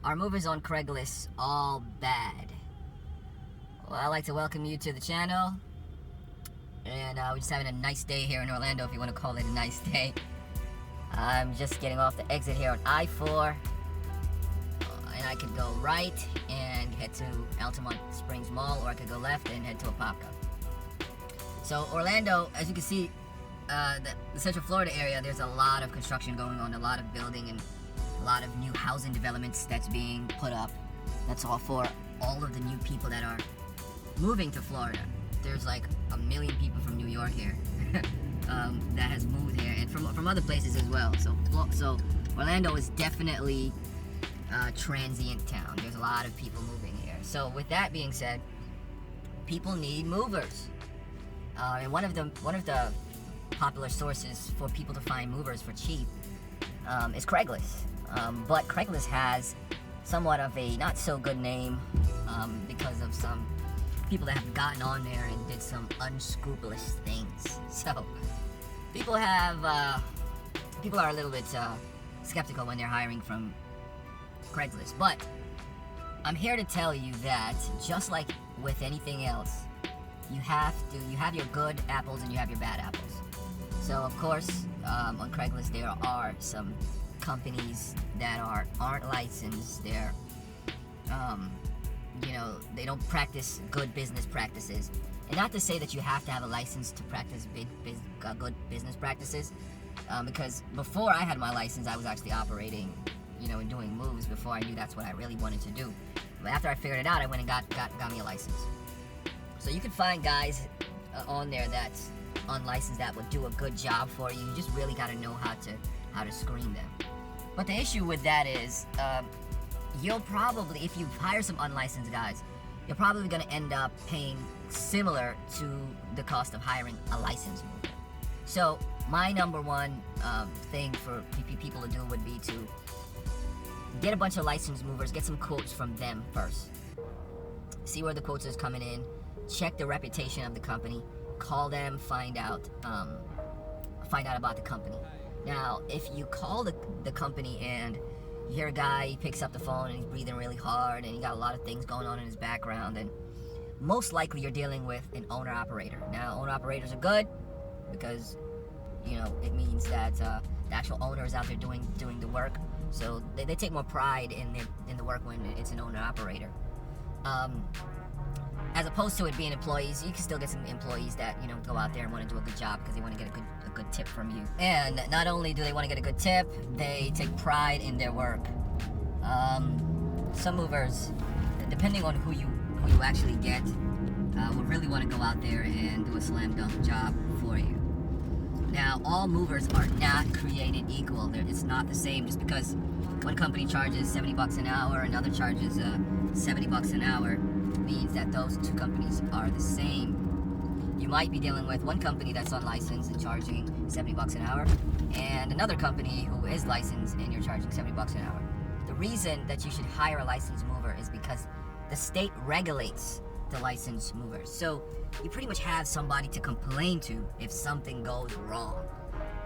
Are movers on Craigslist all bad? Well, I'd like to welcome you to the channel. And we're just having a nice day here in Orlando, if you want to call it a nice day. I'm just getting off the exit here on I-4. And I could go right and head to Altamont Springs Mall, or I could go left and head to Apopka. So Orlando, as you can see, the Central Florida area, there's a lot of construction going on, a lot of building, and a lot of new housing developments that's being put up. That's all for all of the new people that are moving to Florida. There's like 1 million people from New York here that has moved here, and from other places as well. So Orlando is definitely a transient town. There's a lot of people moving here. So with that being said, people need movers, and one of the popular sources for people to find movers for cheap is Craigslist. But Craigslist has somewhat of a not so good name because of some people that have gotten on there and did some unscrupulous things. So people are a little bit skeptical when they're hiring from Craigslist. But I'm here to tell you that just like with anything else, you have your good apples and you have your bad apples. So of course, on Craigslist there are some companies that aren't licensed. They're they don't practice good business practices. And not to say that you have to have a license to practice good business practices, because before I had my license, I was actually operating, and doing moves before I knew that's what I really wanted to do. But after I figured it out, I went and got me a license. So you can find guys on there that's unlicensed that would do a good job for you. You just really got to know how to screen them. But the issue with that is, you'll probably, if you hire some unlicensed guys, you're probably going to end up paying similar to the cost of hiring a licensed mover. So my number one thing for people to do would be to get a bunch of licensed movers, get some quotes from them first. See where the quotes is coming in, check the reputation of the company, call them, find out about the company. Now, if you call the company and you hear a guy, he picks up the phone and he's breathing really hard and he got a lot of things going on in his background, and most likely you're dealing with an owner-operator. Now, owner-operators are good because, it means that the actual owner is out there doing the work. So they take more pride in the work when it's an owner-operator. As opposed to it being employees, you can still get some employees that, go out there and want to do a good job because they want to get a good tip from you. And not only do they want to get a good tip, they take pride in their work. Some movers, depending on who you actually get, will really want to go out there and do a slam dunk job for you. Now, all movers are not created equal. It's not the same. Just because one company charges $70 an hour, another charges $70 an hour, means that those two companies are the same. You might be dealing with one company that's unlicensed and charging $70 an hour, and another company who is licensed and you're charging $70 an hour. The reason that you should hire a licensed mover is because the state regulates the licensed movers. So you pretty much have somebody to complain to if something goes wrong.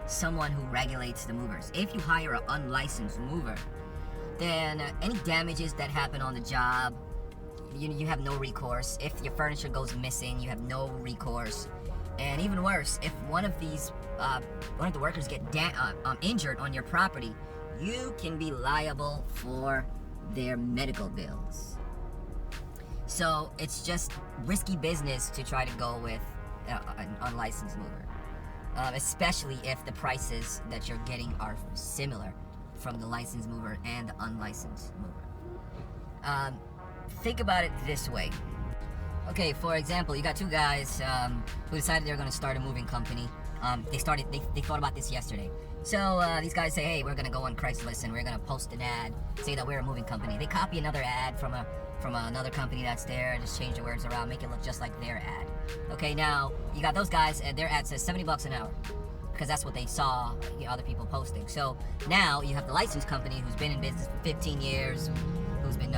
Someone who regulates the movers. If you hire an unlicensed mover, then any damages that happen on the job, you have no recourse. If your furniture goes missing, you have no recourse. And even worse, if one of the workers get injured on your property, you can be liable for their medical bills. So it's just risky business to try to go with an unlicensed mover, especially if the prices that you're getting are similar from the licensed mover and the unlicensed mover. Think about it this way. Okay, for example, you got two guys who decided they're going to start a moving company. They thought about this yesterday. So these guys say, hey, we're going to go on Craigslist and we're going to post an ad, say that we're a moving company. They copy another ad from another company that's there, just change the words around, make it look just like their ad. Okay, now you got those guys and their ad says $70 an hour because that's what they saw other people posting. So now you have the licensed company who's been in business for 15 years, who's been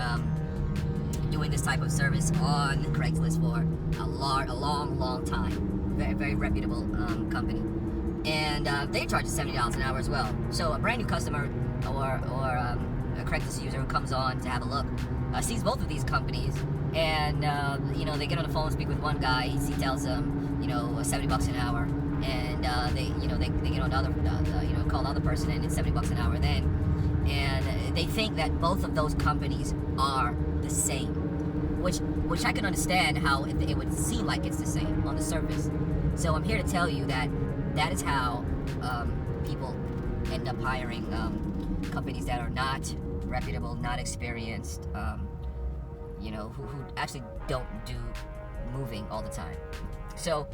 doing this type of service on Craigslist for a long time. Very, very reputable company. And they charge $70 an hour as well. So a brand new customer or a Craigslist user who comes on to have a look sees both of these companies, and they get on the phone, speak with one guy. He tells them, $70 an hour, and they get on the other, call the other person, and it's $70 an hour then, and they think that both of those companies are the same, which I can understand how it would seem like it's the same on the surface. So I'm here to tell you that is how people end up hiring companies that are not reputable, not experienced, who actually don't do moving all the time. So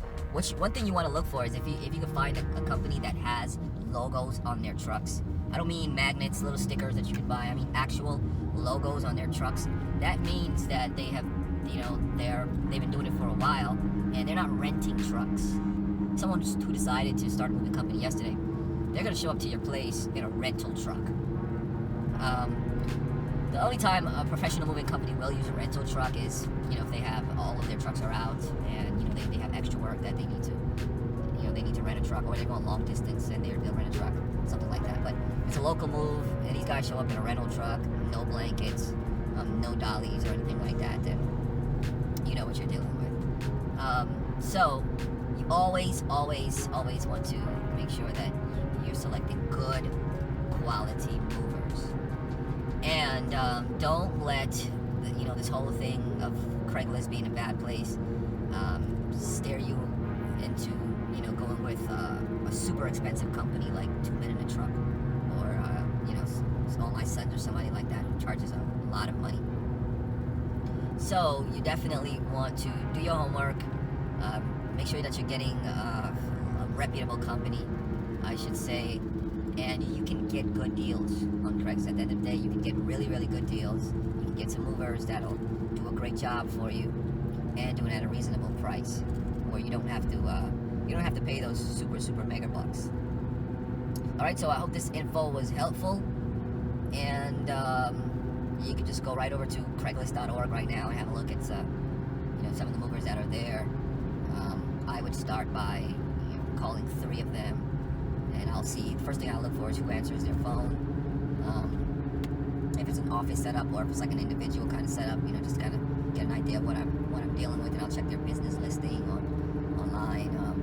one thing you want to look for is if you can find a company that has logos on their trucks. I don't mean magnets, little stickers that you can buy. I mean actual logos on their trucks. That means that they have, they've been doing it for a while, and they're not renting trucks. Someone who decided to start a moving company yesterday, they're going to show up to your place in a rental truck. The only time a professional moving company will use a rental truck is, if they have all of their trucks are out, and they have extra work that they need to rent a truck, or they're going long distance and they'll rent a truck, something like that. But it's a local move, and these guys show up in a rental truck, no blankets, no dollies or anything like that, then you know what you're dealing with. So you always want to make sure that you're selecting good quality movers, and don't let this whole thing of Craigslist being a bad place steer you into going with a super expensive company like 2 Men in a Truck, or All My Sons or somebody like that who charges a lot of money. So you definitely want to do your homework. Make sure that you're getting a reputable company, I should say, and you can get good deals on Craigslist. At the end of the day, you can get really, really good deals. You can get some movers that'll do a great job for you and do it at a reasonable price, or you don't have to pay those super mega bucks. All right, so I hope this info was helpful, and you can just go right over to Craigslist.org right now and have a look at some of the movers that are there. I would start by calling 3 of them, and I'll see. The first thing I'll look for is who answers their phone. If it's an office setup, or if it's like an individual kind of setup, just kind of get an idea of what I'm dealing with, and I'll check their business listing online.